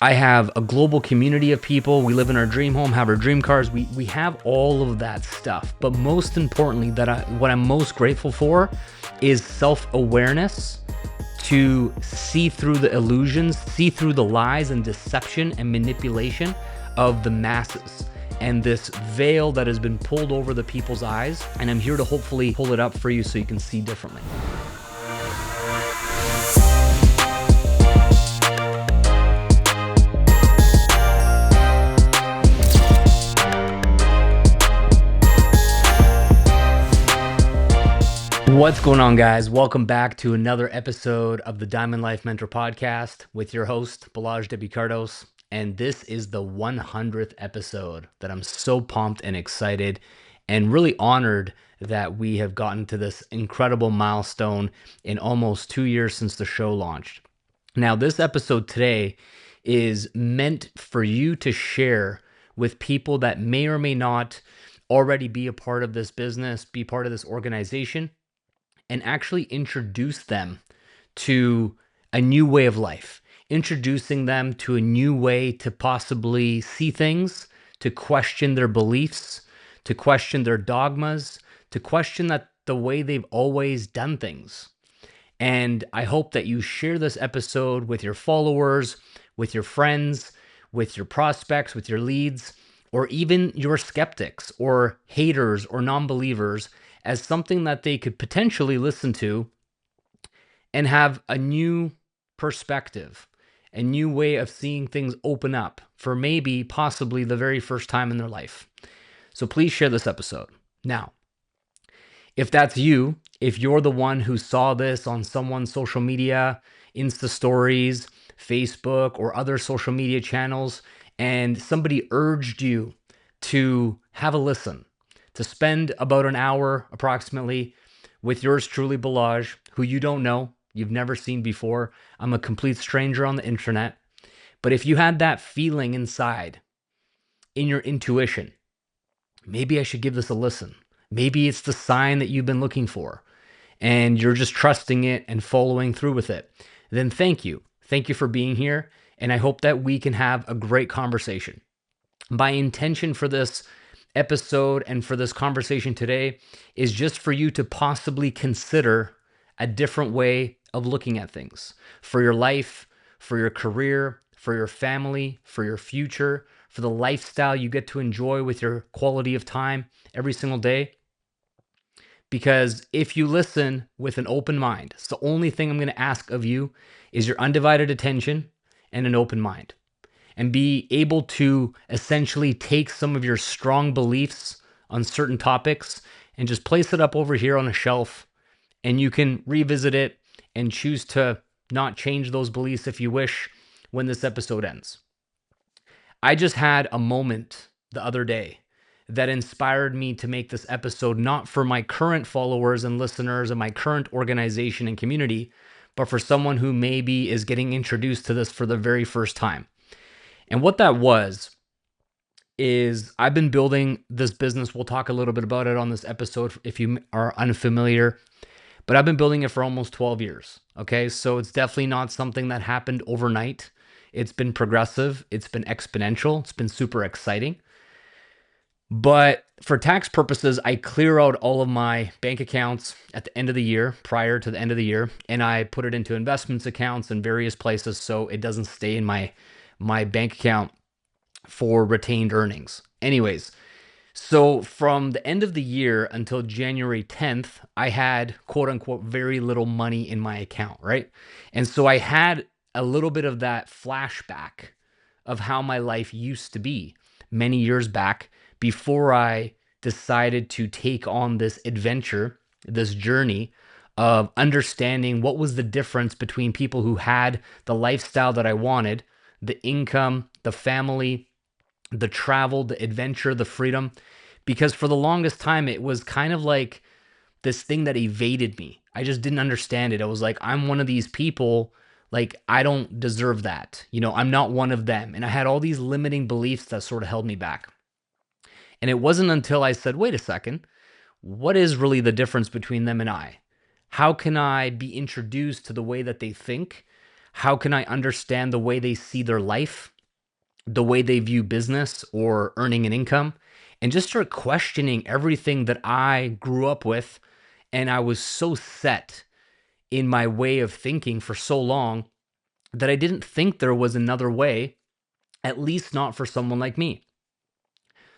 I have a global community of people. We live in our dream home, have our dream cars. We have all of that stuff. But most importantly, what I'm most grateful for is self-awareness to see through the illusions, see through the lies and deception and manipulation of the masses and this veil that has been pulled over the people's eyes. And I'm here to hopefully pull it up for you so you can see differently. What's going on, guys? Welcome back to another episode of the Diamond Life Mentor Podcast with your host, Balazs W Kardos. And this is the 100th episode that I'm so pumped and excited and really honored that we have gotten to this incredible milestone in almost 2 years since the show launched. Now, this episode today is meant for you to share with people that may or may not already be a part of this business, be part of this organization, and actually introduce them to a new way of life, introducing them to a new way to possibly see things, to question their beliefs, to question their dogmas, to question that the way they've always done things. And I hope that you share this episode with your followers, with your friends, with your prospects, with your leads, or even your skeptics or haters or non-believers as something that they could potentially listen to and have a new perspective, a new way of seeing things open up for maybe possibly the very first time in their life. So please share this episode. Now, if that's you, if you're the one who saw this on someone's social media, Insta stories, Facebook, or other social media channels, and somebody urged you to have a listen, to spend about an hour approximately with yours truly, Balazs, who you don't know, you've never seen before. I'm a complete stranger on the internet. But if you had that feeling inside, in your intuition, maybe I should give this a listen. Maybe it's the sign that you've been looking for, and you're just trusting it and following through with it. Then thank you. Thank you for being here, and I hope that we can have a great conversation. My intention for this episode and for this conversation today is just for you to possibly consider a different way of looking at things for your life, for your career, for your family, for your future, for the lifestyle you get to enjoy with your quality of time every single day. Because if you listen with an open mind, it's the only thing I'm going to ask of you is your undivided attention and an open mind. And be able to essentially take some of your strong beliefs on certain topics and just place it up over here on a shelf, and you can revisit it and choose to not change those beliefs if you wish when this episode ends. I just had a moment the other day that inspired me to make this episode, not for my current followers and listeners and my current organization and community, but for someone who maybe is getting introduced to this for the very first time. And what that was is I've been building this business. We'll talk a little bit about it on this episode if you are unfamiliar, but I've been building it for almost 12 years. Okay. So it's definitely not something that happened overnight. It's been progressive. It's been exponential. It's been super exciting. But for tax purposes, I clear out all of my bank accounts at the end of the year, prior to the end of the year, and I put it into investments accounts in various places so it doesn't stay in my bank account for retained earnings. Anyways, so from the end of the year until January 10th, I had quote unquote very little money in my account, right? And so I had a little bit of that flashback of how my life used to be many years back before I decided to take on this adventure, this journey of understanding what was the difference between people who had the lifestyle that I wanted, the income, the family, the travel, the adventure, the freedom. Because for the longest time, it was kind of like this thing that evaded me. I just didn't understand it. I was like, I'm one of these people, like, I don't deserve that. I'm not one of them. And I had all these limiting beliefs that sort of held me back. And it wasn't until I said, wait a second, what is really the difference between them and I? How can I be introduced to the way that they think? How can I understand the way they see their life the way they view business or earning an income, and just start questioning everything that I grew up with. And I was so set in my way of thinking for so long that I didn't think there was another way, at least not for someone like me.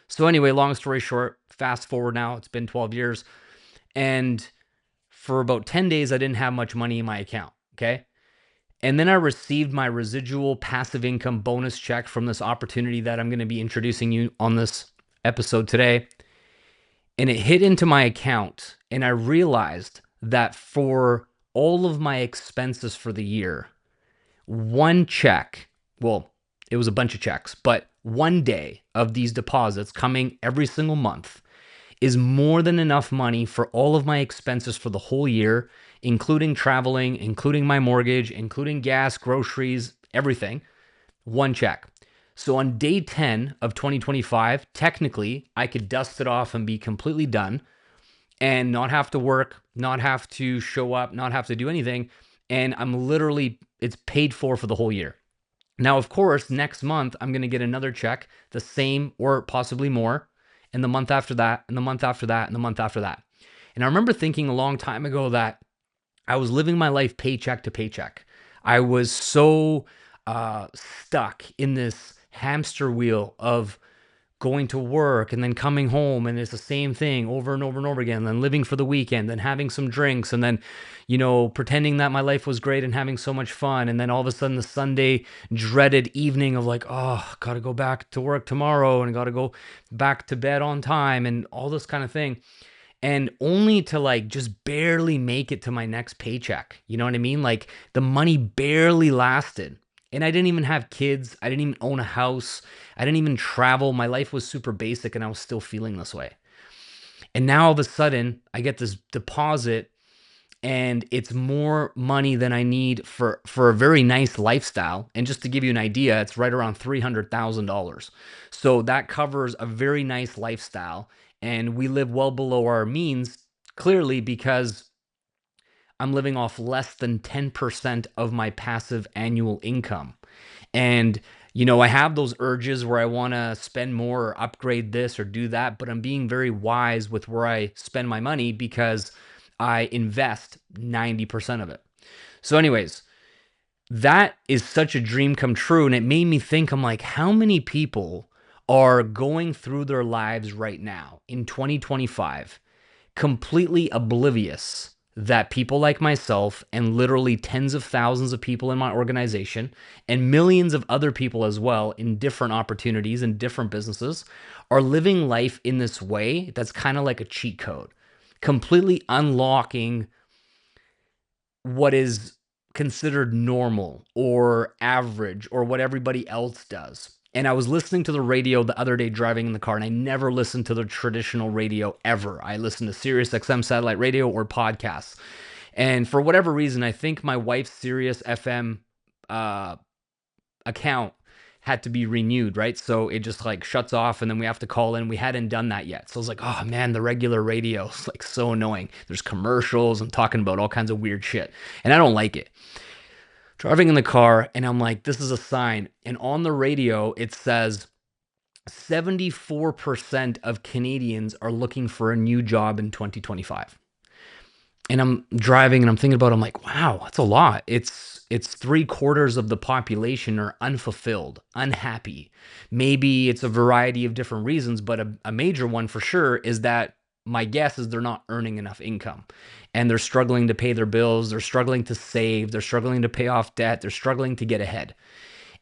So, anyway, long story short, fast forward now, it's been 12 years. And for about 10 days, I didn't have much money in my account. Okay. And then I received my residual passive income bonus check from this opportunity that I'm going to be introducing you on this episode today. And it hit into my account. And I realized that for all of my expenses for the year, one check, well, it was a bunch of checks, but one day of these deposits coming every single month is more than enough money for all of my expenses for the whole year, including traveling, including my mortgage, including gas, groceries, everything. One check. So on day 10 of 2025, technically, I could dust it off and be completely done and not have to work, not have to show up, not have to do anything. And I'm literally, it's paid for the whole year. Now, of course, next month, I'm going to get another check, the same or possibly more, and the month after that, and the month after that, and the month after that. And I remember thinking a long time ago that I was living my life paycheck to paycheck. I was so stuck in this hamster wheel of going to work and then coming home, and it's the same thing over and over and over again, then living for the weekend, then having some drinks, and then pretending that my life was great and having so much fun, and then all of a sudden the Sunday dreaded evening of like, oh, gotta go back to work tomorrow and gotta go back to bed on time and all this kind of thing, and only to like just barely make it to my next paycheck. You know what I mean? Like the money barely lasted. And I didn't even have kids. I didn't even own a house. I didn't even travel. My life was super basic and I was still feeling this way. And now all of a sudden, I get this deposit and it's more money than I need for a very nice lifestyle. And just to give you an idea, it's right around $300,000. So that covers a very nice lifestyle. And we live well below our means, clearly, because I'm living off less than 10% of my passive annual income. And, I have those urges where I want to spend more or upgrade this or do that, but I'm being very wise with where I spend my money because I invest 90% of it. So, anyways, that is such a dream come true. And it made me think, I'm like, how many people are going through their lives right now in 2025 completely oblivious that people like myself and literally tens of thousands of people in my organization and millions of other people as well in different opportunities and different businesses are living life in this way that's kind of like a cheat code, completely unlocking what is considered normal or average or what everybody else does. And I was listening to the radio the other day driving in the car, and I never listened to the traditional radio ever. I listened to Sirius XM satellite radio or podcasts. And for whatever reason, I think my wife's Sirius FM account had to be renewed, right? So it just like shuts off and then we have to call in. We hadn't done that yet. So I was like, oh man, the regular radio is like so annoying. There's commercials and talking about all kinds of weird shit. And I don't like it. Driving in the car and I'm like, this is a sign. And on the radio, it says 74% of Canadians are looking for a new job in 2025. And I'm driving and I'm thinking about it, I'm like, wow, that's a lot. It's 3/4 of the population are unfulfilled, unhappy. Maybe it's a variety of different reasons, but a major one for sure is that my guess is they're not earning enough income and they're struggling to pay their bills, they're struggling to save, they're struggling to pay off debt, they're struggling to get ahead.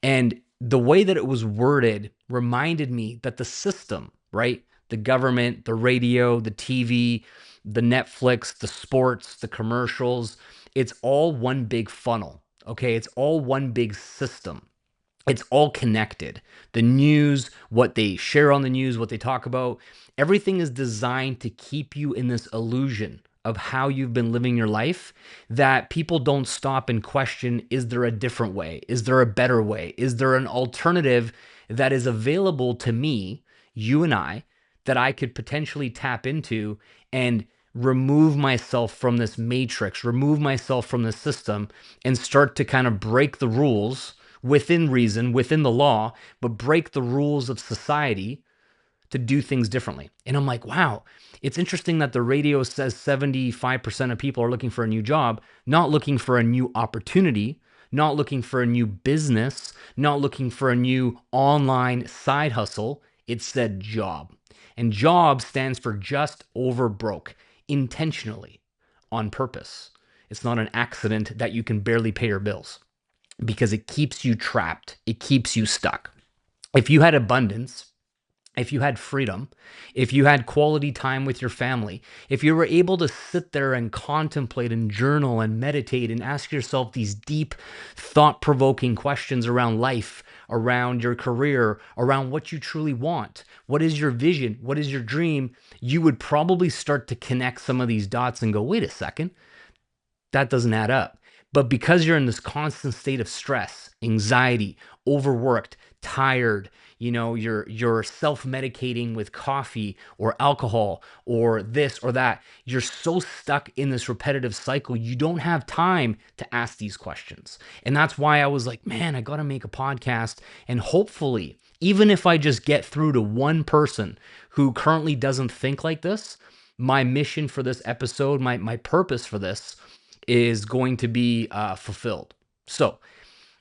And the way that it was worded reminded me that the system, right? The government, the radio, the TV, the Netflix, the sports, the commercials, it's all one big funnel. Okay. It's all one big system. It's all connected. The news, what they share on the news, what they talk about, everything is designed to keep you in this illusion of how you've been living your life, that people don't stop and question, is there a different way? Is there a better way? Is there an alternative that is available to me, you and I, that I could potentially tap into and remove myself from this matrix, remove myself from this system, and start to kind of break the rules within reason, within the law, but break the rules of society to do things differently. And I'm like, wow, it's interesting that the radio says 75% of people are looking for a new job, not looking for a new opportunity, not looking for a new business, not looking for a new online side hustle. It said job. And job stands for just over broke, intentionally, on purpose. It's not an accident that you can barely pay your bills because it keeps you trapped. It keeps you stuck. If you had abundance, if you had freedom, if you had quality time with your family, if you were able to sit there and contemplate and journal and meditate and ask yourself these deep, thought provoking questions around life, around your career, around what you truly want, what is your vision, what is your dream, you would probably start to connect some of these dots and go, wait a second, that doesn't add up. But because you're in this constant state of stress, anxiety, overworked, tired, you're self-medicating with coffee or alcohol or this or that. You're so stuck in this repetitive cycle, you don't have time to ask these questions. And that's why I was like, man, I got to make a podcast. And hopefully, even if I just get through to one person who currently doesn't think like this, my mission for this episode, my purpose for this is going to be fulfilled. So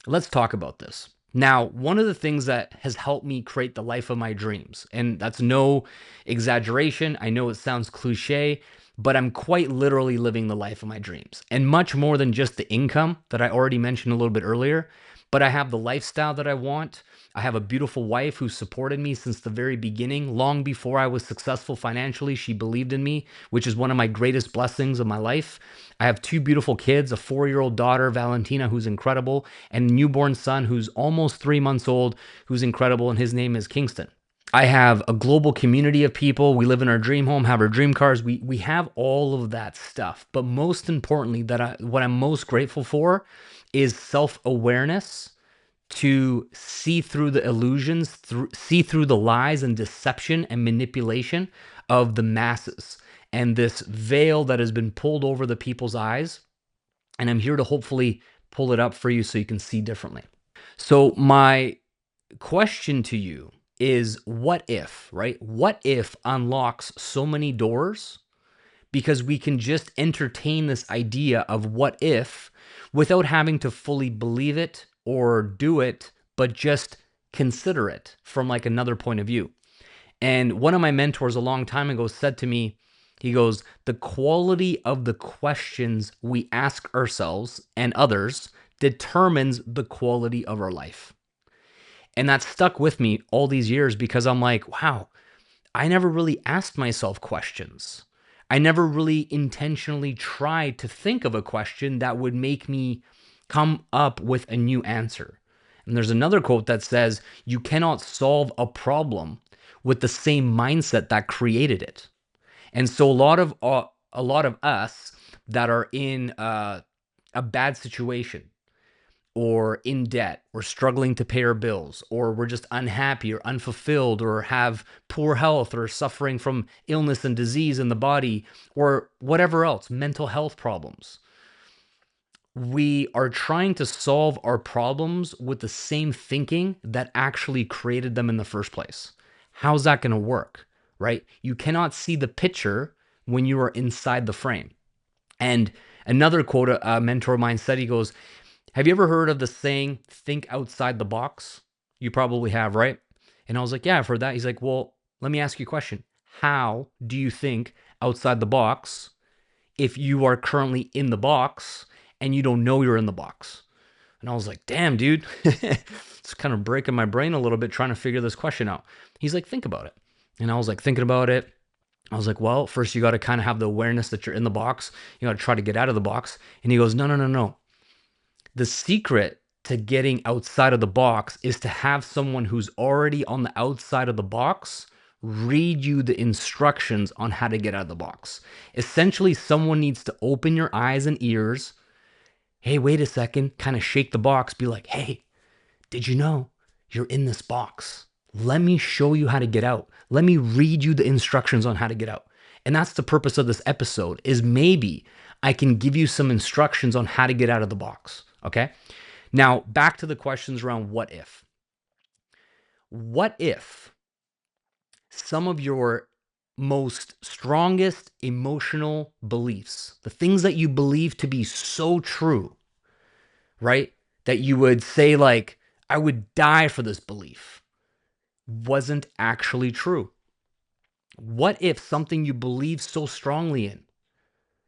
let's talk about this. Now, one of the things that has helped me create the life of my dreams, and that's no exaggeration, I know it sounds cliche, but I'm quite literally living the life of my dreams. And much more than just the income that I already mentioned a little bit earlier, but I have the lifestyle that I want. I have a beautiful wife who supported me since the very beginning. Long before I was successful financially, she believed in me, which is one of my greatest blessings of my life. I have two beautiful kids, a 4-year-old daughter, Valentina, who's incredible, and a newborn son who's almost 3 months old, who's incredible, and his name is Kingston. I have a global community of people. We live in our dream home, have our dream cars. We have all of that stuff. But most importantly, what I'm most grateful for is self-awareness to see through the illusions, see through the lies and deception and manipulation of the masses and this veil that has been pulled over the people's eyes. And I'm here to hopefully pull it up for you so you can see differently. So my question to you is, what if, right? What if unlocks so many doors because we can just entertain this idea of what if without having to fully believe it or do it, but just consider it from like another point of view. And one of my mentors a long time ago said to me, he goes, the quality of the questions we ask ourselves and others determines the quality of our life. And that stuck with me all these years because I'm like, wow, I never really asked myself questions. I never really intentionally tried to think of a question that would make me come up with a new answer. And there's another quote that says, you cannot solve a problem with the same mindset that created it. And so a lot of us that are in a bad situation, or in debt, or struggling to pay our bills, or we're just unhappy or unfulfilled, or have poor health, or suffering from illness and disease in the body, or whatever else, mental health problems. We are trying to solve our problems with the same thinking that actually created them in the first place. How's that going to work, right? You cannot see the picture when you are inside the frame. And another quote, a mentor of mine said, he goes, have you ever heard of the saying, think outside the box? You probably have, right? And I was like, yeah, I've heard that. He's like, well, let me ask you a question. How do you think outside the box if you are currently in the box and you don't know you're in the box? And I was like, damn, dude, it's kind of breaking my brain a little bit trying to figure this question out. He's like, think about it. And I was like, thinking about it. I was like, well, first you got to kind of have the awareness that you're in the box. You got to try to get out of the box. And he goes, no. The secret to getting outside of the box is to have someone who's already on the outside of the box read you the instructions on how to get out of the box. Essentially, someone needs to open your eyes and ears. Hey, wait a second, kind of shake the box, be like, hey, did you know you're in this box? Let me show you how to get out. Let me read you the instructions on how to get out. And that's the purpose of this episode, is maybe I can give you some instructions on how to get out of the box. Okay. Now, back to the questions around what if. What if some of your most strongest emotional beliefs, the things that you believe to be so true, right? That you would say, like, I would die for this belief, wasn't actually true? What if something you believe so strongly in,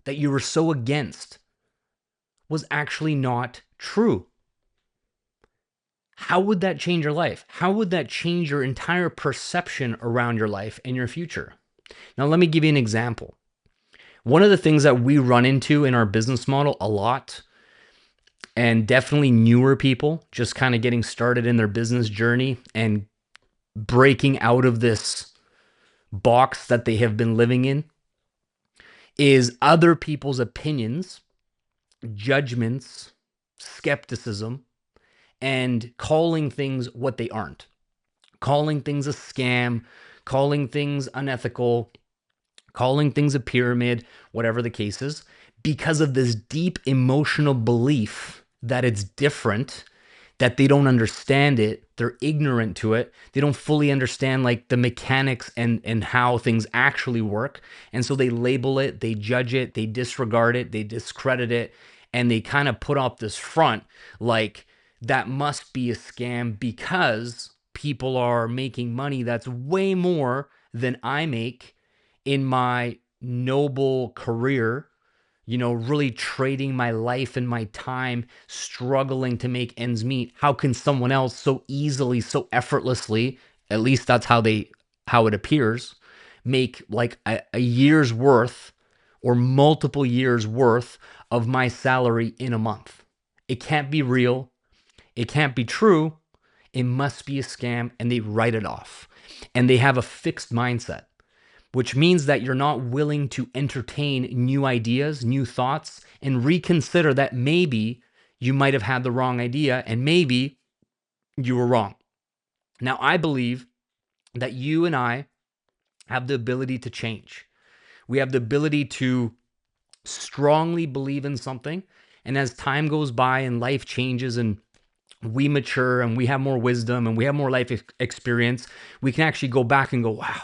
that you were so against, was actually not true? How would that change your life? How would that change your entire perception around your life and your future? Now, let me give you an example. One of the things that we run into in our business model a lot, and definitely newer people just kind of getting started in their business journey and breaking out of this box that they have been living in, is other people's opinions, judgments, skepticism, and calling things what they aren't, calling things a scam, calling things unethical, calling things a pyramid, whatever the case is, because of this deep emotional belief that it's different, that they don't understand it, they're ignorant to it, they don't fully understand like the mechanics and how things actually work. And so they label it, they judge it, they disregard it, they discredit it, and they kind of put up this front like that must be a scam because people are making money that's way more than I make in my noble career, really trading my life and my time, struggling to make ends meet. How can someone else so easily, so effortlessly, at least that's how it appears, make like a year's worth or multiple years worth of my salary in a month? It can't be real. It can't be true. It must be a scam, and they write it off. And they have a fixed mindset, which means that you're not willing to entertain new ideas, new thoughts, and reconsider that maybe you might have had the wrong idea and maybe you were wrong. Now, I believe that you and I have the ability to change. We have the ability to strongly believe in something. And as time goes by and life changes and we mature and we have more wisdom and we have more life experience, we can actually go back and go, wow,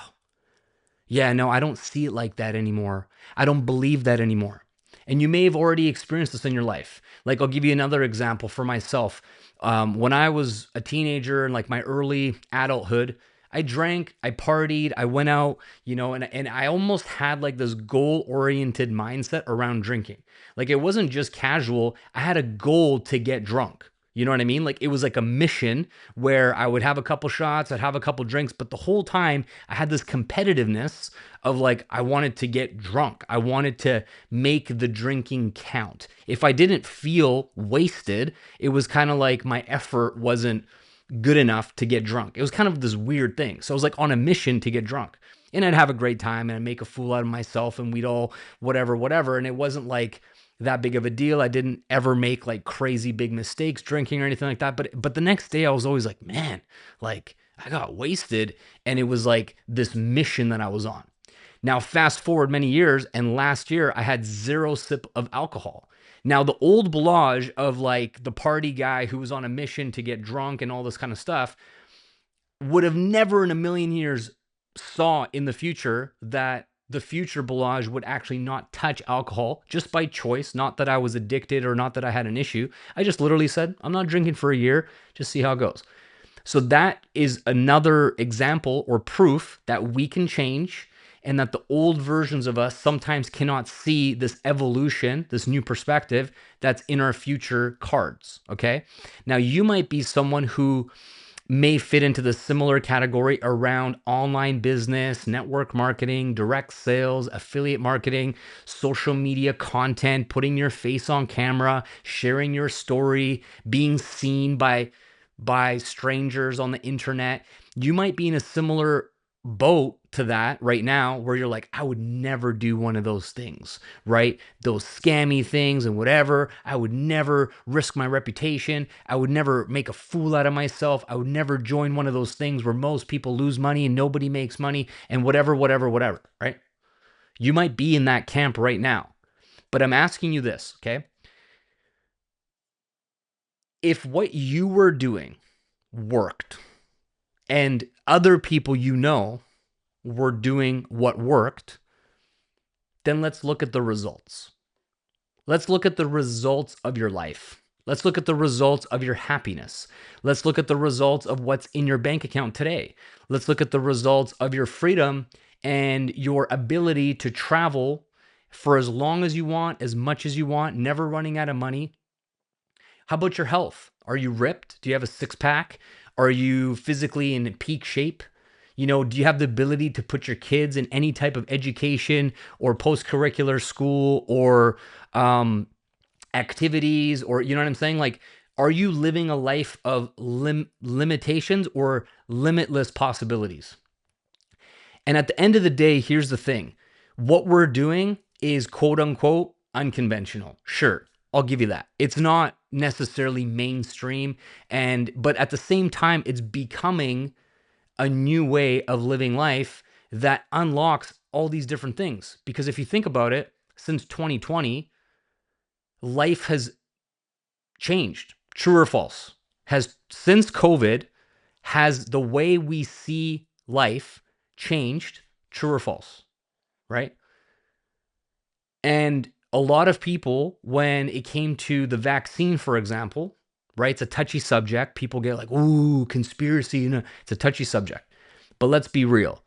yeah, no, I don't see it like that anymore. I don't believe that anymore. And you may have already experienced this in your life. Like, I'll give you another example for myself. When I was a teenager and like my early adulthood, I drank, I partied, I went out, and I almost had like this goal oriented mindset around drinking. Like, it wasn't just casual, I had a goal to get drunk. You know what I mean? Like, it was like a mission where I would have a couple shots, I'd have a couple drinks, but the whole time I had this competitiveness of like, I wanted to get drunk. I wanted to make the drinking count. If I didn't feel wasted, it was kind of like my effort wasn't good enough to get drunk. It was kind of this weird thing. So I was like on a mission to get drunk. And I'd have a great time and I'd make a fool out of myself and we'd all whatever, whatever. And it wasn't like that big of a deal. I didn't ever make like crazy big mistakes drinking or anything like that. But the next day I was always like, man, like I got wasted. And it was like this mission that I was on. Now, fast forward many years, and last year I had 0 sip of alcohol. Now, the old Balazs of like the party guy who was on a mission to get drunk and all this kind of stuff would have never in a million years saw in the future that the future Balazs would actually not touch alcohol just by choice. Not that I was addicted or not that I had an issue. I just literally said, I'm not drinking for a year, just see how it goes. So that is another example or proof that we can change and that the old versions of us sometimes cannot see this evolution, this new perspective that's in our future cards. Okay. Now, you might be someone who may fit into the similar category around online business, network marketing, direct sales, affiliate marketing, social media content, putting your face on camera, sharing your story, being seen by strangers on the internet. You might be in a similar boat to that right now where you're like, I would never do one of those things, right? Those scammy things and whatever. I would never risk my reputation. I would never make a fool out of myself. I would never join one of those things where most people lose money and nobody makes money and whatever, whatever, whatever, right? You might be in that camp right now, but I'm asking you this, okay? If what you were doing worked and other people were doing what worked, then let's look at the results. Let's look at the results of your life. Let's look at the results of your happiness. Let's look at the results of what's in your bank account today. Let's look at the results of your freedom and your ability to travel for as long as you want, as much as you want, never running out of money. How about your health? Are you ripped? Do you have a six pack? Are you physically in peak shape? Do you have the ability to put your kids in any type of education or post-curricular school or activities, or you know what I'm saying? Like, are you living a life of limitations or limitless possibilities? And at the end of the day, here's the thing. What we're doing is quote unquote unconventional. Sure, I'll give you that. It's not necessarily mainstream, but at the same time, it's becoming a new way of living life that unlocks all these different things. Because if you think about it, since 2020, life has changed. True or false? Has since COVID, has the way we see life changed? True or false? Right? And a lot of people, when it came to the vaccine, for example, right? It's a touchy subject. People get like, ooh, conspiracy. It's a touchy subject. But let's be real.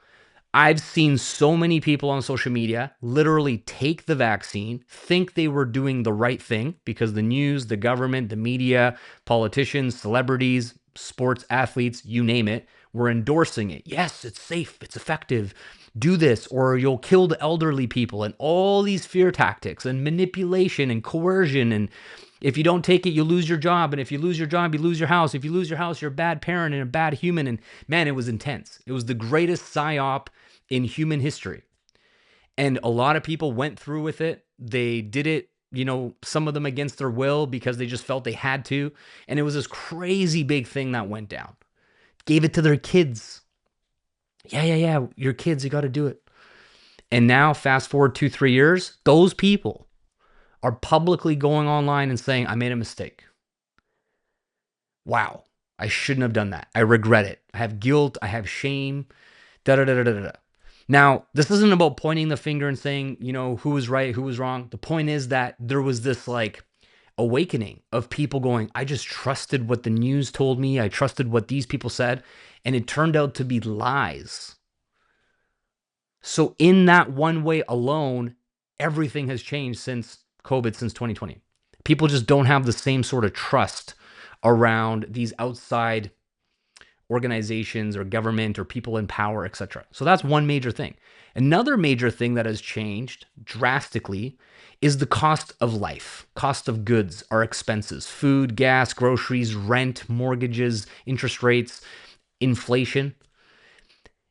I've seen so many people on social media literally take the vaccine, think they were doing the right thing because the news, the government, the media, politicians, celebrities, sports athletes, you name it, were endorsing it. Yes, it's safe, it's effective. Do this or you'll kill the elderly people, and all these fear tactics and manipulation and coercion. And if you don't take it, you lose your job. And if you lose your job, you lose your house. If you lose your house, you're a bad parent and a bad human. And man, it was intense. It was the greatest psyop in human history. And a lot of people went through with it. They did it, some of them against their will because they just felt they had to. And it was this crazy big thing that went down. Gave it to their kids. Yeah. Your kids, you got to do it. And now, fast forward 2-3 years, those people are publicly going online and saying, I made a mistake. Wow, I shouldn't have done that. I regret it. I have guilt. I have shame. Da da da da da da. Now, this isn't about pointing the finger and saying, who was right, who was wrong. The point is that there was this like awakening of people going, I just trusted what the news told me. I trusted what these people said. And it turned out to be lies. So in that one way alone, everything has changed since COVID, since 2020. People just don't have the same sort of trust around these outside organizations or government or people in power, etc. So that's one major thing. Another major thing that has changed drastically is the cost of life, cost of goods, our expenses, food, gas, groceries, rent, mortgages, interest rates, inflation.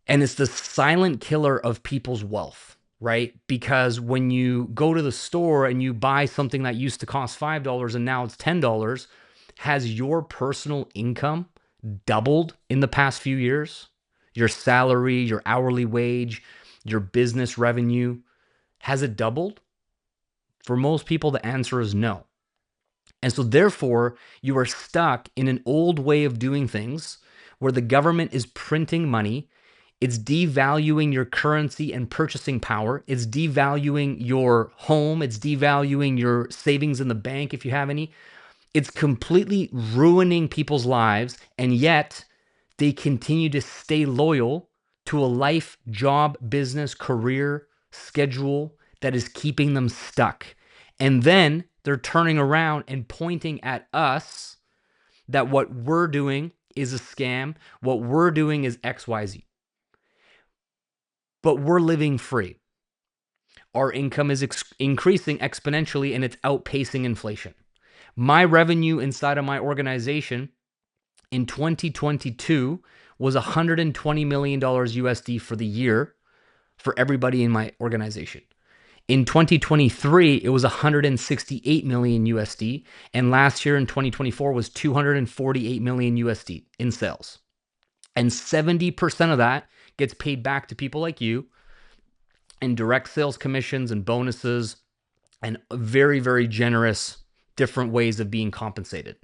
And it's the silent killer of people's wealth, right? Because when you go to the store and you buy something that used to cost $5 and now it's $10, has your personal income doubled in the past few years? Your salary, your hourly wage, your business revenue, has it doubled? For most people, the answer is no. And so therefore, you are stuck in an old way of doing things where the government is printing money. It's devaluing your currency and purchasing power. It's devaluing your home. It's devaluing your savings in the bank if you have any. It's completely ruining people's lives, and yet they continue to stay loyal to a life, job, business, career, schedule that is keeping them stuck. And then they're turning around and pointing at us that what we're doing is a scam, what we're doing is XYZ. But we're living free. Our income is increasing exponentially and it's outpacing inflation. My revenue inside of my organization in 2022 was $120 million USD for the year for everybody in my organization. In 2023, it was 168 million USD, and last year in 2024 was 248 million USD in sales. And 70% of that gets paid back to people like you in direct sales commissions and bonuses and very, very generous different ways of being compensated.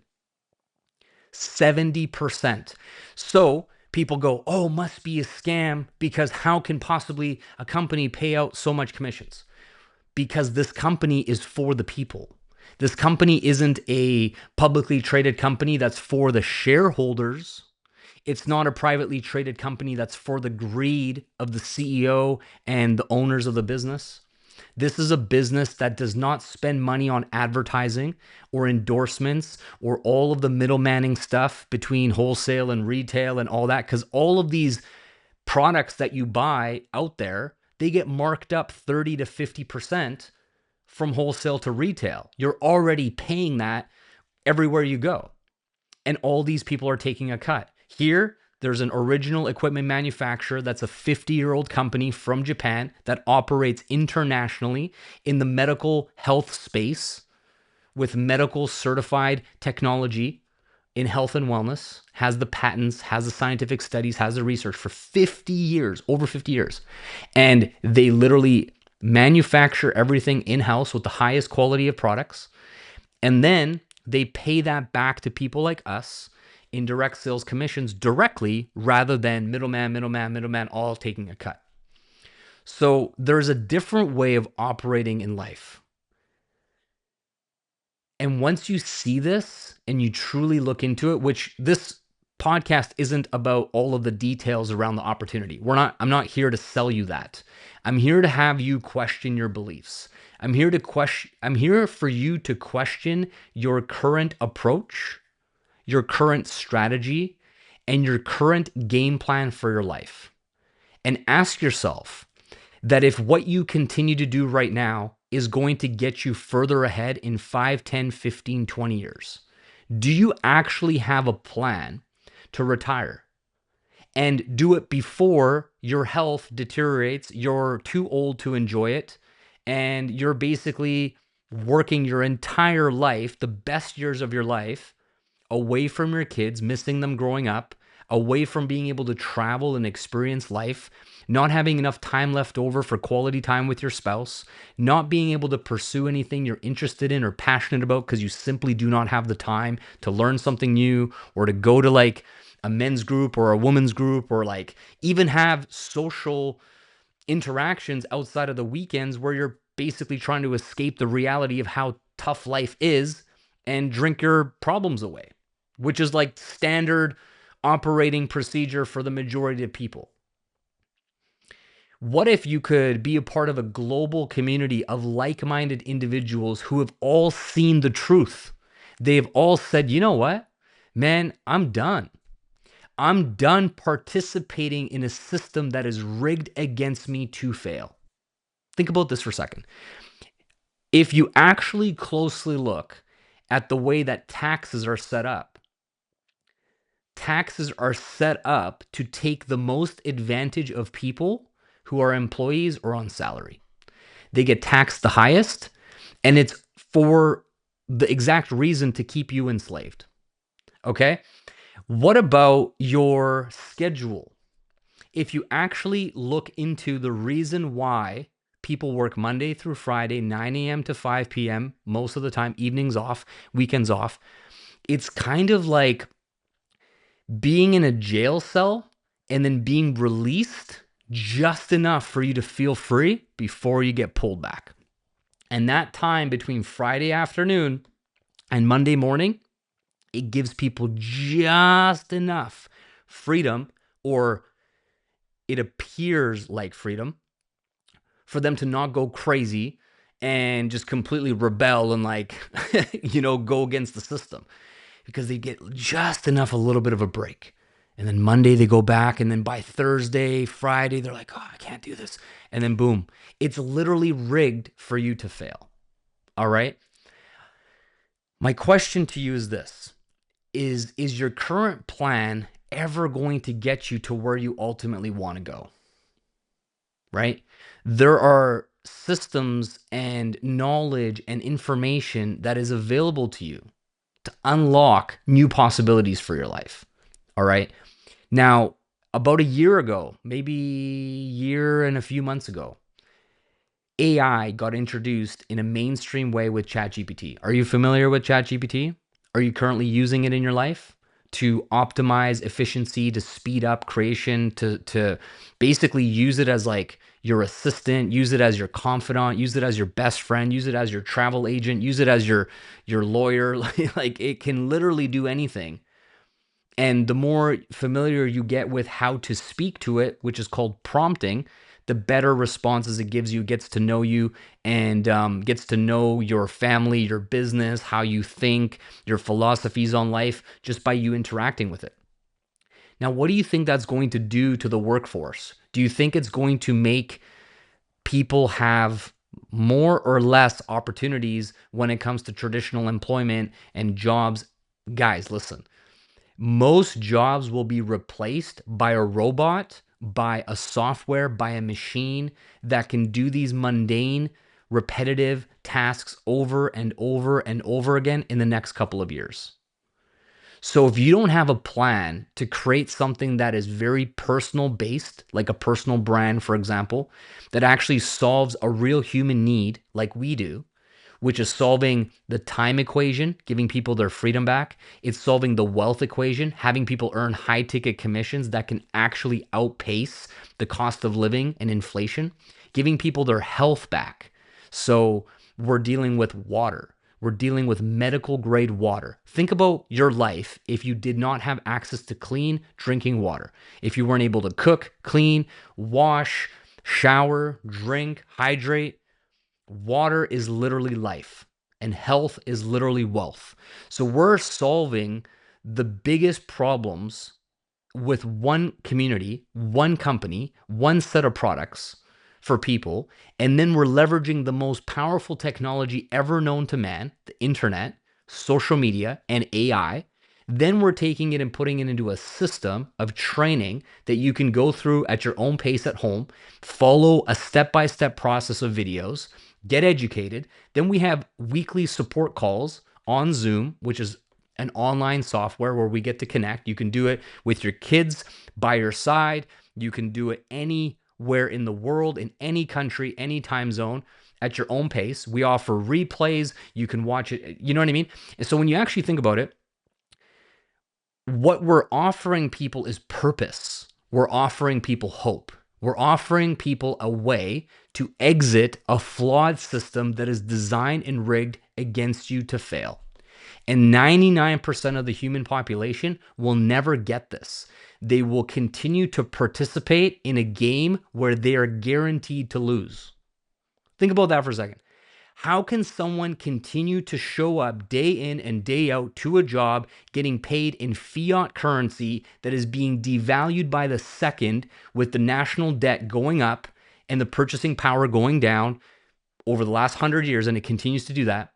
70%. So people go, oh, must be a scam because how can possibly a company pay out so much commissions? Because this company is for the people. This company isn't a publicly traded company that's for the shareholders. It's not a privately traded company that's for the greed of the CEO and the owners of the business. This is a business that does not spend money on advertising or endorsements or all of the middlemaning stuff between wholesale and retail and all that, because all of these products that you buy out there, they get marked up 30 to 50% from wholesale to retail. You're already paying that everywhere you go. And all these people are taking a cut. Here, there's an original equipment manufacturer that's a 50-year-old company from Japan that operates internationally in the medical health space with medical certified technology in health and wellness, has the patents, has the scientific studies, has the research for 50 years, over 50 years. And they literally manufacture everything in-house with the highest quality of products. And then they pay that back to people like us in direct sales commissions directly rather than middleman, all taking a cut. So there's a different way of operating in life. And once you see this and you truly look into it, which this podcast isn't about all of the details around the opportunity. I'm not here to sell you that. I'm here to have you question your beliefs. I'm here for you to question your current approach, your current strategy, and your current game plan for your life. And ask yourself that if what you continue to do right now is going to get you further ahead in 5, 10, 15, 20 years, do you actually have a plan to retire? And do it before your health deteriorates, you're too old to enjoy it, and you're basically working your entire life, the best years of your life, away from your kids, missing them growing up, away from being able to travel and experience life, not having enough time left over for quality time with your spouse, not being able to pursue anything you're interested in or passionate about because you simply do not have the time to learn something new or to go to like a men's group or a woman's group or like even have social interactions outside of the weekends where you're basically trying to escape the reality of how tough life is and drink your problems away, which is like standard operating procedure for the majority of people. What if you could be a part of a global community of like-minded individuals who have all seen the truth? They've all said, you know what, man, I'm done. I'm done participating in a system that is rigged against me to fail. Think about this for a second. If you actually closely look at the way that taxes are set up to take the most advantage of people who are employees or on salary. They get taxed the highest, and it's for the exact reason to keep you enslaved. Okay? What about your schedule? If you actually look into the reason why people work Monday through Friday, 9 a.m. to 5 p.m., most of the time, evenings off, weekends off, it's kind of like being in a jail cell and then being released just enough for you to feel free before you get pulled back. And that time between Friday afternoon and Monday morning, it gives people just enough freedom, or it appears like freedom, for them to not go crazy and just completely rebel and like, go against the system, because they get just enough, a little bit of a break. And then Monday they go back, and then by Thursday, Friday, they're like, oh, I can't do this. And then boom, it's literally rigged for you to fail. All right. My question to you is this: is your current plan ever going to get you to where you ultimately want to go? Right? There are systems and knowledge and information that is available to you to unlock new possibilities for your life. All right. Now, about a year ago, maybe a year and a few months ago, AI got introduced in a mainstream way with ChatGPT. Are you familiar with ChatGPT? Are you currently using it in your life? to optimize efficiency, to speed up creation, to basically use it as like your assistant, use it as your confidant, use it as your best friend, use it as your travel agent, use it as your lawyer. Like it can literally do anything. And the more familiar you get with how to speak to it, which is called prompting, the better responses it gives you, gets to know you, and gets to know your family, your business, how you think, your philosophies on life, just by you interacting with it. Now, what do you think that's going to do to the workforce? Do you think it's going to make people have more or less opportunities when it comes to traditional employment and jobs? Guys, listen, most jobs will be replaced by a robot, by a software, by a machine that can do these mundane, repetitive tasks over and over and over again in the next couple of years. So if you don't have a plan to create something that is very personal based, like a personal brand, for example, that actually solves a real human need like we do, which is solving the time equation, giving people their freedom back. It's solving the wealth equation, having people earn high ticket commissions that can actually outpace the cost of living and inflation, giving people their health back. So we're dealing with water. We're dealing with medical grade water. Think about your life if you did not have access to clean drinking water. If you weren't able to cook, clean, wash, shower, drink, hydrate. Water is literally life, and health is literally wealth. So we're solving the biggest problems with one community, one company, one set of products for people. And then we're leveraging the most powerful technology ever known to man, the internet, social media, and AI. Then we're taking it and putting it into a system of training that you can go through at your own pace at home, follow a step-by-step process of videos, get educated. Then we have weekly support calls on Zoom, which is an online software where we get to connect. You can do it with your kids by your side. You can do it anywhere in the world, in any country, any time zone, at your own pace. We offer replays. You can watch it. You know what I mean? And so when you actually think about it, what we're offering people is purpose. We're offering people hope. We're offering people a way to exit a flawed system that is designed and rigged against you to fail. And 99% of the human population will never get this. They will continue to participate in a game where they are guaranteed to lose. Think about that for a second. How can someone continue to show up day in and day out to a job getting paid in fiat currency that is being devalued by the second, with the national debt going up and the purchasing power going down over the last 100 years, and it continues to do that?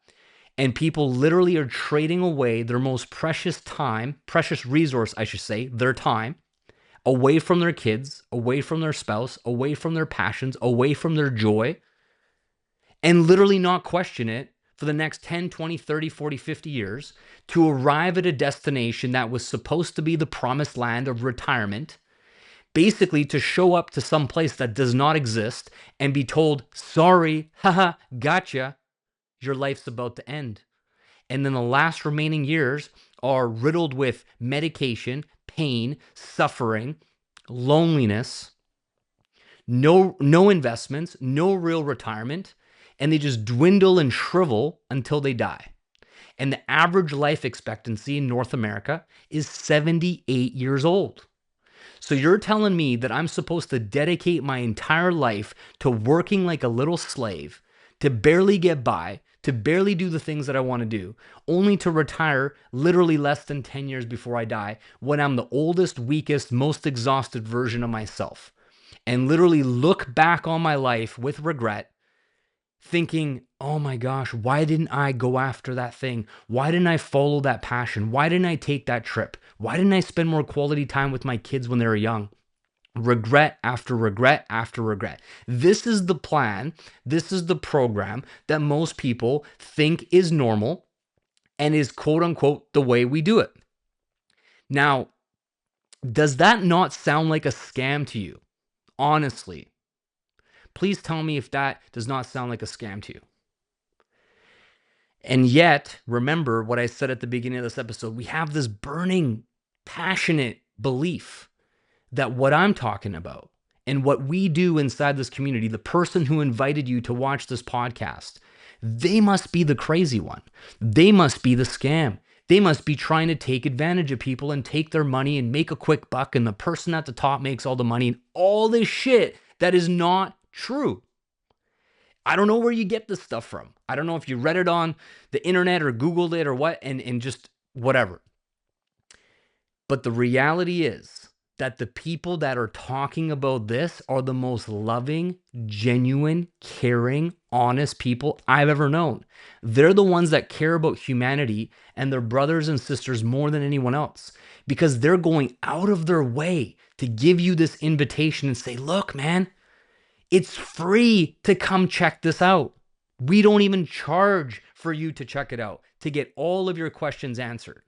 And people literally are trading away their most precious time, precious resource, I should say, their time, away from their kids, away from their spouse, away from their passions, away from their joy, and literally not question it for the next 10, 20, 30, 40, 50 years to arrive at a destination that was supposed to be the promised land of retirement, basically to show up to some place that does not exist and be told, sorry, haha, gotcha, your life's about to end. And then the last remaining years are riddled with medication, pain, suffering, loneliness, no investments, no real retirement, and they just dwindle and shrivel until they die. And the average life expectancy in North America is 78 years old. So you're telling me that I'm supposed to dedicate my entire life to working like a little slave, to barely get by, to barely do the things that I want to do, only to retire literally less than 10 years before I die, when I'm the oldest, weakest, most exhausted version of myself, and literally look back on my life with regret, thinking, oh my gosh, why didn't I go after that thing? Why didn't I follow that passion? Why didn't I take that trip? Why didn't I spend more quality time with my kids when they were young? Regret after regret after regret. This is the plan. This is the program that most people think is normal and is quote unquote the way we do it. Now, does that not sound like a scam to you? Honestly, please tell me if that does not sound like a scam to you. And yet, remember what I said at the beginning of this episode, we have this burning passionate belief that what I'm talking about and what we do inside this community, the person who invited you to watch this podcast, they must be the crazy one. They must be the scam. They must be trying to take advantage of people and take their money and make a quick buck. And the person at the top makes all the money and all this shit that is not true. I don't know where you get this stuff from. I don't know if you read it on the internet or Googled it or what, and just whatever. But the reality is that the people that are talking about this are the most loving, genuine, caring, honest people I've ever known. They're the ones that care about humanity and their brothers and sisters more than anyone else, because they're going out of their way to give you this invitation and say, look, man, it's free to come check this out. We don't even charge for you to check it out, to get all of your questions answered.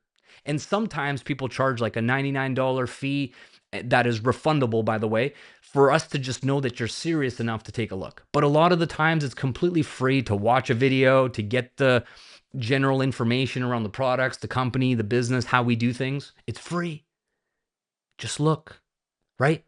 And sometimes people charge like a $99 fee that is refundable, by the way, for us to just know that you're serious enough to take a look. But a lot of the times it's completely free to watch a video, to get the general information around the products, the company, the business, how we do things. It's free. Just look, right?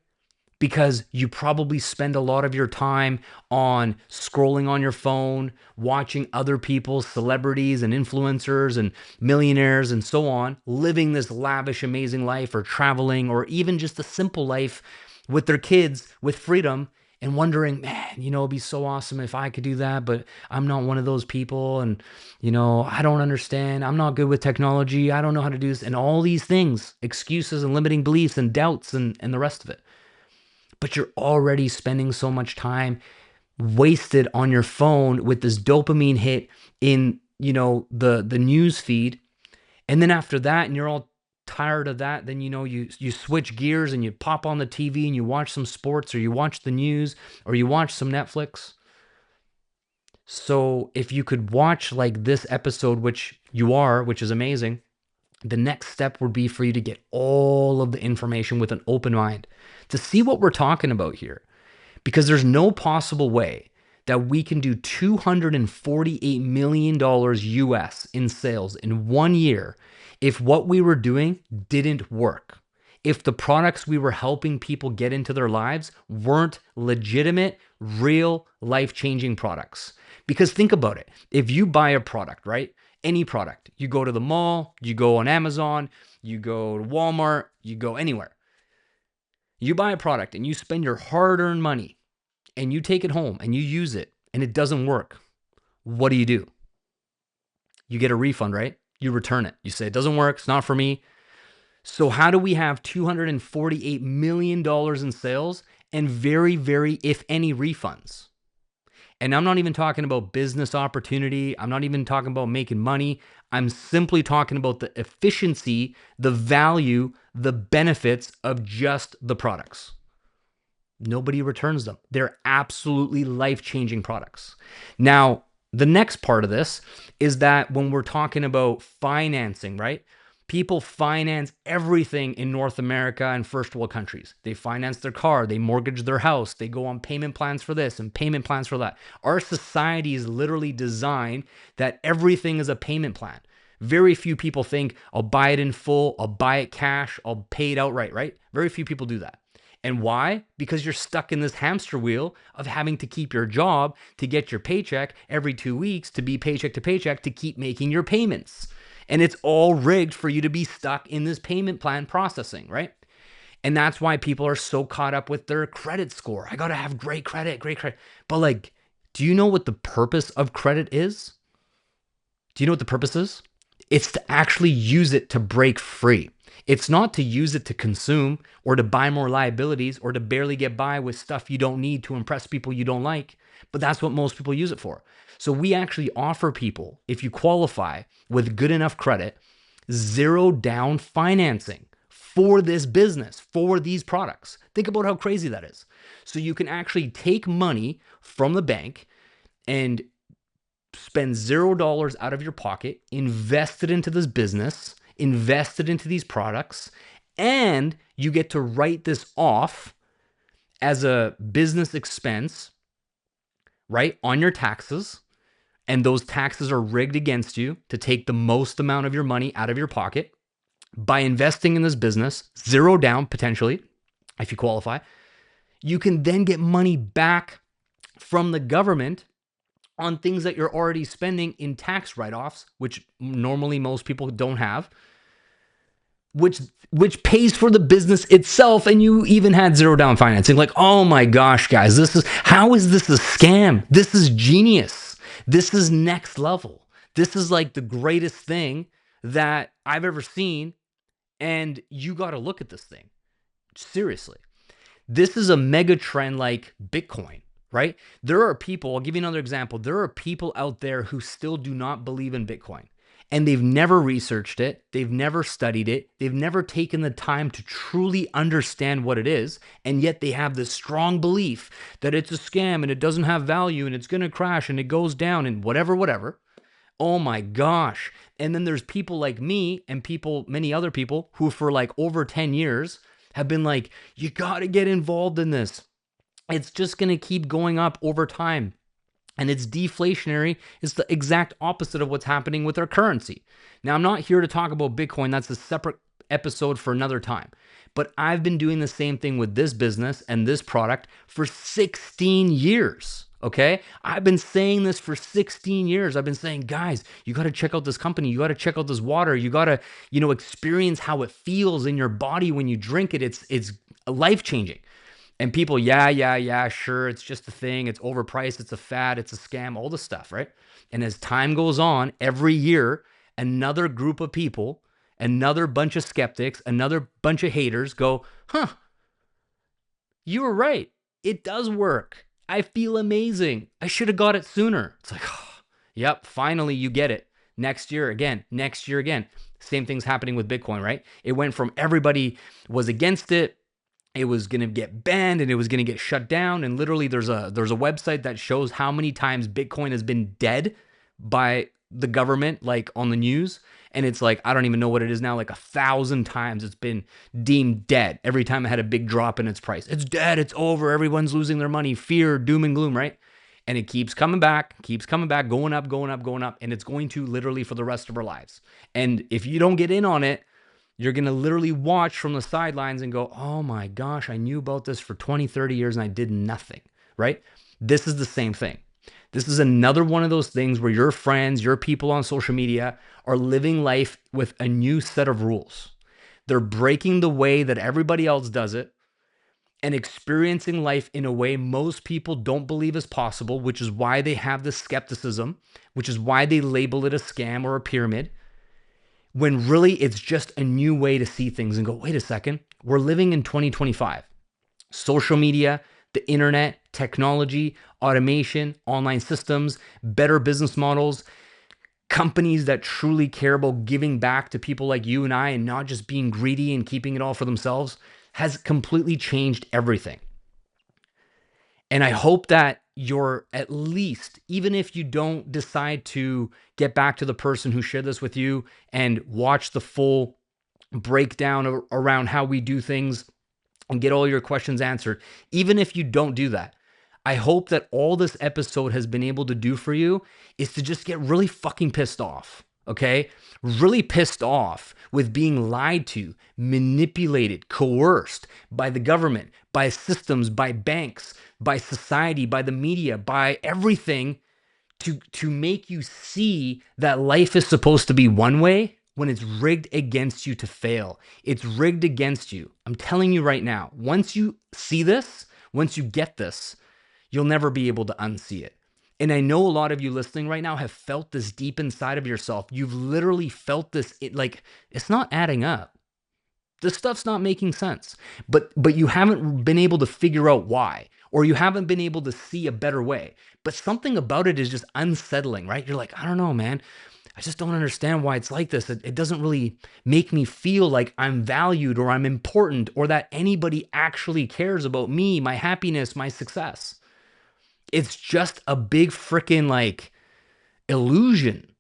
Because you probably spend a lot of your time on scrolling on your phone, watching other people, celebrities and influencers and millionaires and so on, living this lavish, amazing life, or traveling, or even just a simple life with their kids with freedom, and wondering, man, it'd be so awesome if I could do that, but I'm not one of those people. And, I don't understand. I'm not good with technology. I don't know how to do this. And all these things, excuses and limiting beliefs and doubts and the rest of it. But you're already spending so much time wasted on your phone with this dopamine hit in, the news feed. And then after that, and you're all tired of that, then, you switch gears and you pop on the TV and you watch some sports, or you watch the news, or you watch some Netflix. So if you could watch like this episode, which you are, which is amazing, the next step would be for you to get all of the information with an open mind to see what we're talking about here. Because there's no possible way that we can do $248 million US in sales in 1 year if what we were doing didn't work. If the products we were helping people get into their lives weren't legitimate, real, life-changing products. Because think about it. If you buy a product, right? Any product, you go to the mall, you go on Amazon, you go to Walmart, you go anywhere. You buy a product and you spend your hard-earned money and you take it home and you use it and it doesn't work. What do? You get a refund, right? You return it. You say, it doesn't work. It's not for me. So how do we have $248 million in sales and very, very, if any, refunds? And I'm not even talking about business opportunity. I'm not even talking about making money. I'm simply talking about the efficiency, the value, the benefits of just the products. Nobody returns them. They're absolutely life-changing products. Now, the next part of this is that when we're talking about financing, right? People finance everything in North America and first world countries. They finance their car, they mortgage their house, they go on payment plans for this and payment plans for that. Our society is literally designed that everything is a payment plan. Very few people think, I'll buy it in full, I'll buy it cash, I'll pay it outright, right? Very few people do that. And why? Because you're stuck in this hamster wheel of having to keep your job to get your paycheck every 2 weeks, to be paycheck to paycheck, to keep making your payments. And it's all rigged for you to be stuck in this payment plan processing, right? And that's why people are so caught up with their credit score. I got to have great credit, great credit. But do you know what the purpose of credit is? Do you know what the purpose is? It's to actually use it to break free. It's not to use it to consume or to buy more liabilities or to barely get by with stuff you don't need to impress people you don't like. But that's what most people use it for. So we actually offer people, if you qualify with good enough credit, zero down financing for this business, for these products. Think about how crazy that is. So you can actually take money from the bank and spend $0 out of your pocket, invest it into this business, invest it into these products, and you get to write this off as a business expense, right, on your taxes. And those taxes are rigged against you to take the most amount of your money out of your pocket. by investing in this business, zero down potentially, if you qualify, you can then get money back from the government on things that you're already spending in tax write-offs, which normally most people don't have, which pays for the business itself, and you even had zero down financing. Like, oh my gosh, guys, how is this a scam? This is genius. This is next level. This is like the greatest thing that I've ever seen, and you got to look at this thing seriously. This is a mega trend like Bitcoin, right? There are people, I'll give you another example. There are people out there who still do not believe in Bitcoin, and they've never researched it. They've never studied it. They've never taken the time to truly understand what it is. And yet they have this strong belief that it's a scam and it doesn't have value and it's going to crash and it goes down and whatever. Oh my gosh. And then there's people like me and many other people who for like over 10 years have been like, you got to get involved in this. It's just going to keep going up over time. And it's deflationary. It's the exact opposite of what's happening with our currency. Now, I'm not here to talk about Bitcoin. That's a separate episode for another time. But I've been doing the same thing with this business and this product for 16 years. Okay. I've been saying this for 16 years. I've been saying, guys, you got to check out this company. You got to check out this water. You got to, experience how it feels in your body when you drink it. It's life changing. And people, yeah, sure, it's just a thing. It's overpriced. It's a fad. It's a scam, all this stuff, right? And as time goes on, every year, another group of people, another bunch of skeptics, another bunch of haters go, you were right. It does work. I feel amazing. I should have got it sooner. It's like, yep, finally you get it. Next year again. Same thing's happening with Bitcoin, right? It went from everybody was against it. It was going to get banned and it was going to get shut down. And literally there's a website that shows how many times Bitcoin has been dead by the government, like on the news. And it's like, I don't even know what it is now, like 1,000 times it's been deemed dead. Every time it had a big drop in its price. It's dead. It's over. Everyone's losing their money. Fear, doom and gloom, right? And it keeps coming back, going up. And it's going to literally for the rest of our lives. And if you don't get in on it, you're going to literally watch from the sidelines and go, oh my gosh, I knew about this for 20, 30 years and I did nothing, right? This is the same thing. This is another one of those things where your friends, your people on social media are living life with a new set of rules. They're breaking the way that everybody else does it and experiencing life in a way most people don't believe is possible, which is why they have this skepticism, which is why they label it a scam or a pyramid, when really it's just a new way to see things and go, wait a second, we're living in 2025. Social media, the internet, technology, automation, online systems, better business models, companies that truly care about giving back to people like you and I and not just being greedy and keeping it all for themselves has completely changed everything. And I hope that you're at least, even if you don't decide to get back to the person who shared this with you and watch the full breakdown around how we do things and get all your questions answered, even if you don't do that, I hope that all this episode has been able to do for you is to just get really fucking pissed off. Okay? Really pissed off with being lied to, manipulated, coerced by the government, by systems, by banks, by society, by the media, by everything to make you see that life is supposed to be one way when it's rigged against you to fail. It's rigged against you. I'm telling you right now, once you see this, once you get this, you'll never be able to unsee it. And I know a lot of you listening right now have felt this deep inside of yourself. You've literally felt this, it's not adding up. This stuff's not making sense. But you haven't been able to figure out why, or you haven't been able to see a better way. But something about it is just unsettling, right? You're like, I don't know, man. I just don't understand why it's like this. It doesn't really make me feel like I'm valued or I'm important or that anybody actually cares about me, my happiness, my success. It's just a big freaking illusion.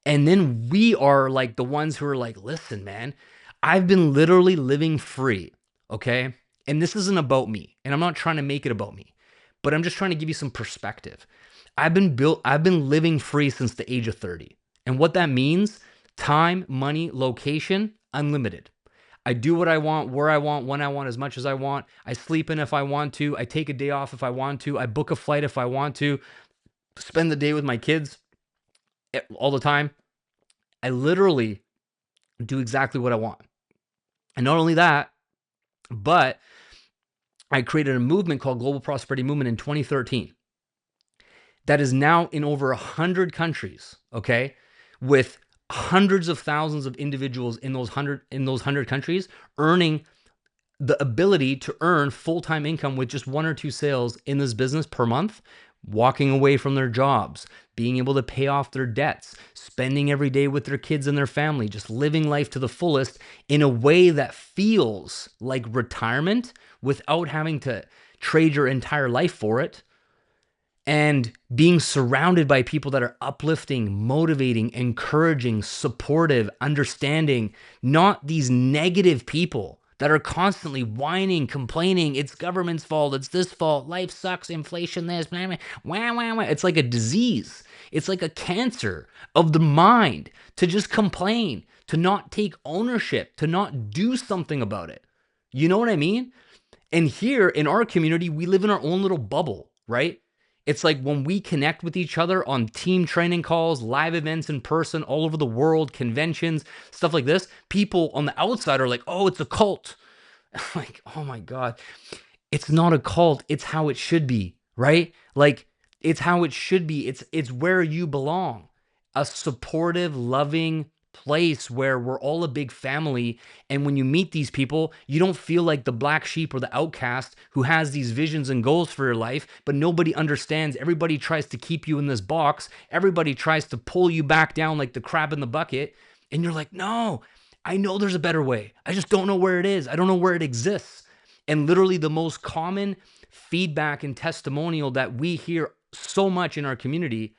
And then we are like the ones who are like, listen, man, I've been literally living free. Okay. And this isn't about me. And I'm not trying to make it about me, but I'm just trying to give you some perspective. I've been living free since the age of 30. And what that means, Time, money, location, unlimited. I do what I want, where I want, when I want, as much as I want. I sleep in if I want to. I take a day off if I want to. I book a flight if I want to. Spend the day with my kids all the time. I literally do exactly what I want. And not only that, but I created a movement called Global Prosperity Movement in 2013 that is now in over 100 countries, okay, with hundreds of thousands of individuals in those 100 countries earning the ability to earn full-time income with just one or two sales in this business per month, walking away from their jobs, being able to pay off their debts, spending every day with their kids and their family, just living life to the fullest in a way that feels like retirement without having to trade your entire life for it, and being surrounded by people that are uplifting, motivating, encouraging, supportive, understanding, not these negative people that are constantly whining, complaining, it's government's fault, it's this fault, life sucks, inflation this, blah, blah, wah, wah, wah. It's like a disease. It's like a cancer of the mind to just complain, to not take ownership, to not do something about it. You know what I mean? And here in our community, we live in our own little bubble, right? It's like when we connect with each other on team training calls, live events in person, all over the world, conventions, stuff like this, people on the outside are like, oh, it's a cult. Like, oh my God, it's not a cult. It's how it should be, right? Like, it's how it should be. It's where you belong. A supportive, loving place where we're all a big family. And when you meet these people, you don't feel like the black sheep or the outcast who has these visions and goals for your life, but nobody understands. Everybody tries to keep you in this box. Everybody tries to pull you back down like the crab in the bucket. And you're like, no, I know there's a better way. I just don't know where it is. I don't know where it exists. And literally the most common feedback and testimonial that we hear so much in our community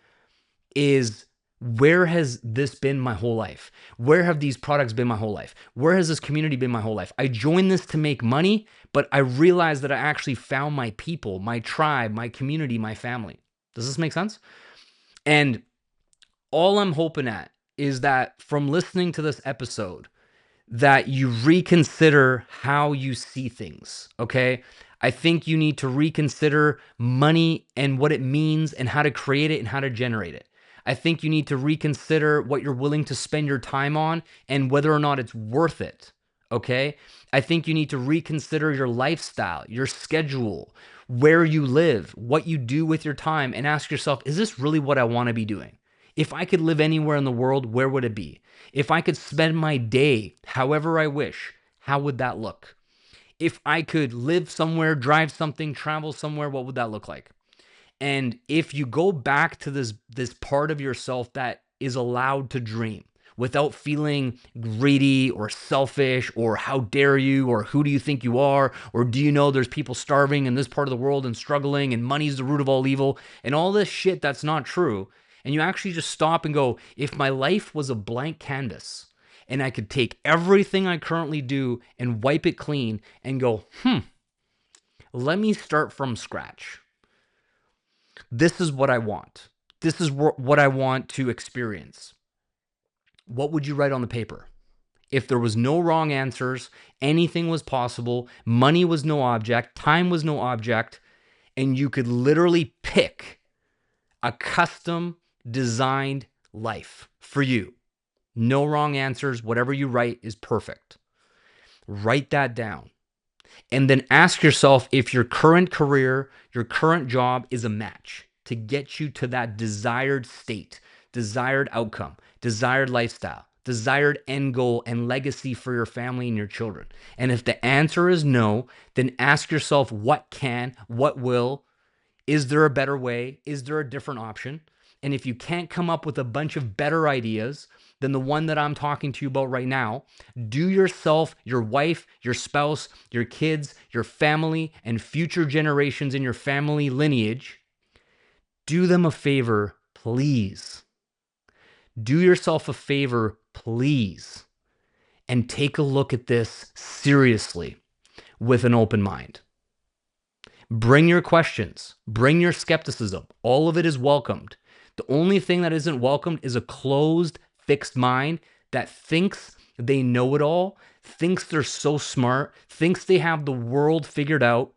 is, where has this been my whole life? Where have these products been my whole life? Where has this community been my whole life? I joined this to make money, but I realized that I actually found my people, my tribe, my community, my family. Does this make sense? And all I'm hoping at is that from listening to this episode, that you reconsider how you see things, okay? I think you need to reconsider money and what it means and how to create it and how to generate it. I think you need to reconsider what you're willing to spend your time on and whether or not it's worth it, okay? I think you need to reconsider your lifestyle, your schedule, where you live, what you do with your time, and ask yourself, is this really what I want to be doing? If I could live anywhere in the world, where would it be? If I could spend my day however I wish, how would that look? If I could live somewhere, drive something, travel somewhere, what would that look like? And if you go back to this part of yourself that is allowed to dream without feeling greedy or selfish or how dare you or who do you think you are or do you know there's people starving in this part of the world and struggling and money's the root of all evil and all this shit that's not true, and you actually just stop and go, if my life was a blank canvas and I could take everything I currently do and wipe it clean and go, let me start from scratch. This is what I want. This is what I want to experience. What would you write on the paper? If there was no wrong answers, anything was possible, money was no object, time was no object, and you could literally pick a custom designed life for you. No wrong answers. Whatever you write is perfect. Write that down. And then ask yourself if your current career, your current job is a match to get you to that desired state, desired outcome, desired lifestyle, desired end goal and legacy for your family and your children. And if the answer is no, then ask yourself what can, what will, is there a better way? Is there a different option? And if you can't come up with a bunch of better ideas than the one that I'm talking to you about right now, do yourself, your wife, your spouse, your kids, your family, and future generations in your family lineage, do them a favor, please. Do yourself a favor, please, and take a look at this seriously with an open mind. Bring your questions, bring your skepticism. All of it is welcomed. The only thing that isn't welcomed is a closed, fixed mind that thinks they know it all, thinks they're so smart, thinks they have the world figured out,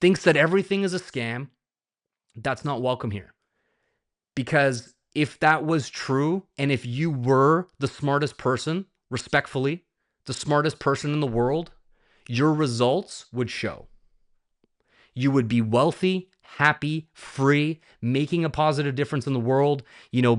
thinks that everything is a scam, that's not welcome here. Because if that was true, and if you were the smartest person, respectfully, the smartest person in the world, your results would show. You would be wealthy, happy, free, making a positive difference in the world,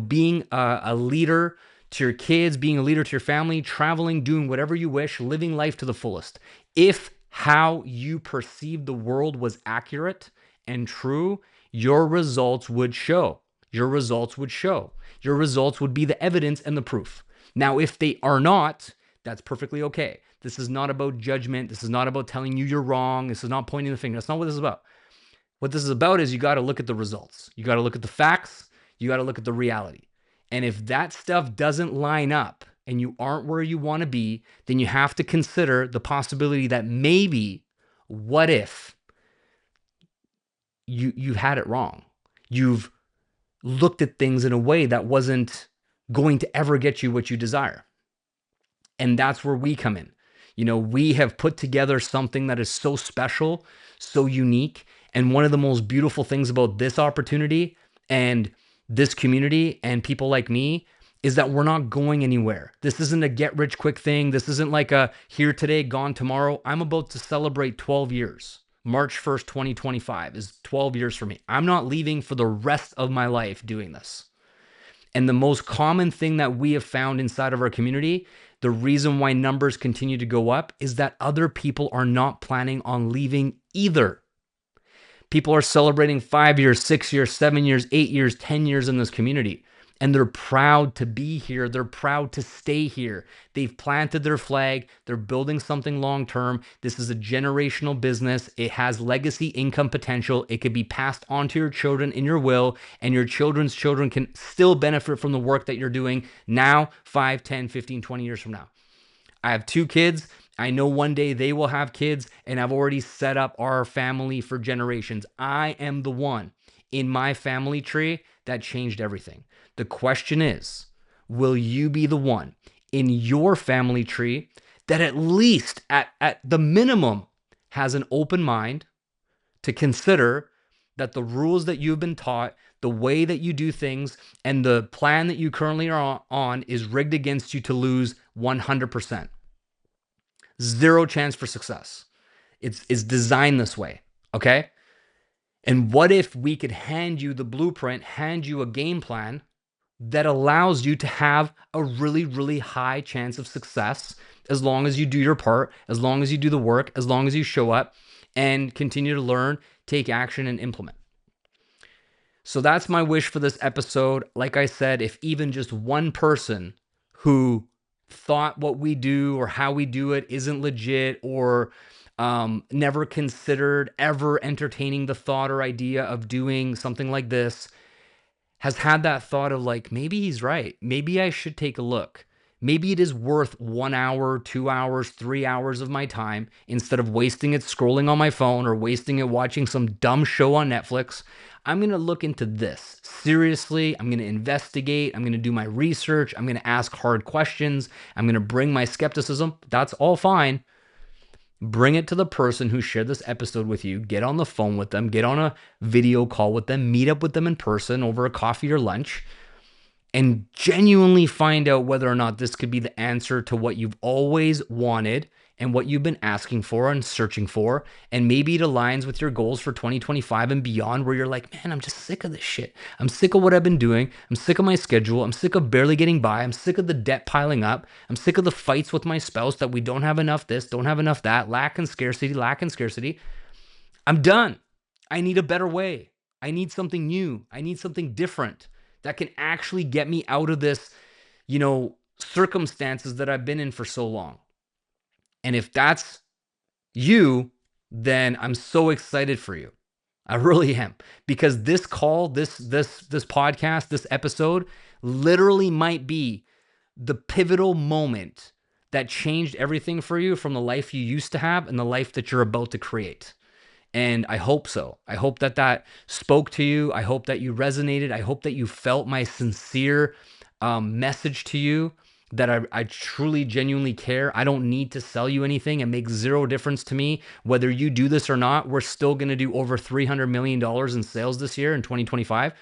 being a leader to your kids, being a leader to your family, traveling, doing whatever you wish, living life to the fullest. If how you perceive the world was accurate and true, your results would show. Your results would show. Your results would be the evidence and the proof. Now, if they are not, that's perfectly okay. This is not about judgment. This is not about telling you you're wrong. This is not pointing the finger. That's not what this is about. What this is about is you got to look at the results. You got to look at the facts. You got to look at the reality. And if that stuff doesn't line up and you aren't where you want to be, then you have to consider the possibility that maybe, what if you had it wrong? You've looked at things in a way that wasn't going to ever get you what you desire. And that's where we come in. We have put together something that is so special, so unique. And one of the most beautiful things about this opportunity and this community and people like me is that we're not going anywhere. This isn't a get rich quick thing. This isn't like a here today, gone tomorrow. I'm about to celebrate 12 years. March 1st, 2025 is 12 years for me. I'm not leaving for the rest of my life doing this. And the most common thing that we have found inside of our community, the reason why numbers continue to go up, is that other people are not planning on leaving either. People are celebrating 5 years, 6 years, 7 years, 8 years, 10 years in this community. And they're proud to be here. They're proud to stay here. They've planted their flag. They're building something long-term. This is a generational business. It has legacy income potential. It could be passed on to your children in your will, and your children's children can still benefit from the work that you're doing now, 5, 10, 15, 20 years from now. I have 2 kids. I know one day they will have kids, and I've already set up our family for generations. I am the one in my family tree that changed everything. The question is, will you be the one in your family tree that at least at the minimum has an open mind to consider that the rules that you've been taught, the way that you do things, and the plan that you currently are on is rigged against you to lose 100%? Zero chance for success. It's designed this way, okay? And what if we could hand you the blueprint, hand you a game plan that allows you to have a really, really high chance of success as long as you do your part, as long as you do the work, as long as you show up and continue to learn, take action, and implement. So that's my wish for this episode. Like I said, if even just one person who thought what we do or how we do it isn't legit, or never considered ever entertaining the thought or idea of doing something like this, has had that thought of like, maybe he's right. Maybe I should take a look. Maybe it is worth 1 hour, 2 hours, 3 hours of my time instead of wasting it scrolling on my phone or wasting it watching some dumb show on Netflix. I'm going to look into this seriously. I'm going to investigate. I'm going to do my research. I'm going to ask hard questions. I'm going to bring my skepticism. That's all fine. Bring it to the person who shared this episode with you. Get on the phone with them. Get on a video call with them. Meet up with them in person over a coffee or lunch, and genuinely find out whether or not this could be the answer to what you've always wanted and what you've been asking for and searching for. And maybe it aligns with your goals for 2025 and beyond, where you're like, man, I'm just sick of this shit. I'm sick of what I've been doing. I'm sick of my schedule. I'm sick of barely getting by. I'm sick of the debt piling up. I'm sick of the fights with my spouse that we don't have enough this, don't have enough that, lack and scarcity. I'm done. I need a better way. I need something new. I need something different that can actually get me out of this, circumstances that I've been in for so long. And if that's you, then I'm so excited for you. I really am, because this call, this podcast, this episode literally might be the pivotal moment that changed everything for you from the life you used to have and the life that you're about to create. And I hope so. I hope that spoke to you. I hope that you resonated. I hope that you felt my sincere message to you that I truly, genuinely care. I don't need to sell you anything. It makes zero difference to me whether you do this or not. We're still going to do over $300 million in sales this year in 2025.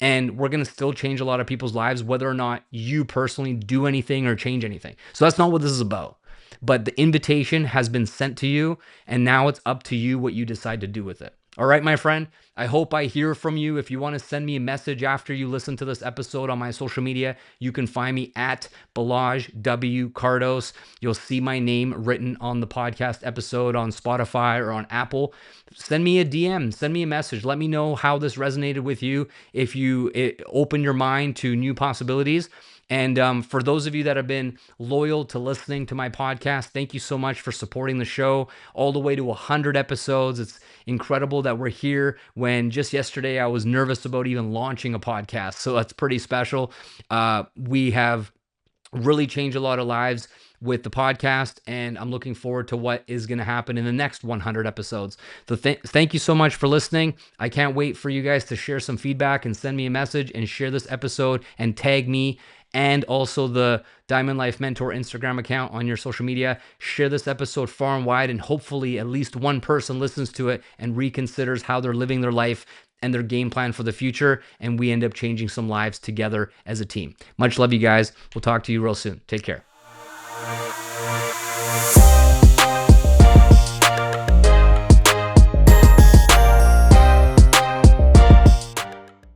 And we're going to still change a lot of people's lives, whether or not you personally do anything or change anything. So that's not what this is about. But the invitation has been sent to you, and now it's up to you what you decide to do with it. All right, my friend, I hope I hear from you. If you want to send me a message after you listen to this episode on my social media, you can find me at Balazs W Kardos. You'll see my name written on the podcast episode on Spotify or on Apple. Send me a DM, send me a message. Let me know how this resonated with you, if you open your mind to new possibilities. And for those of you that have been loyal to listening to my podcast, thank you so much for supporting the show all the way to 100 episodes. It's incredible that we're here when just yesterday I was nervous about even launching a podcast. So that's pretty special. We have really changed a lot of lives with the podcast, and I'm looking forward to what is going to happen in the next 100 episodes. So thank you so much for listening. I can't wait for you guys to share some feedback and send me a message and share this episode and tag me and also the Diamond Life Mentor Instagram account on your social media. Share this episode far and wide, and hopefully at least one person listens to it and reconsiders how they're living their life and their game plan for the future, and we end up changing some lives together as a team. Much love, you guys. We'll talk to you real soon. Take care.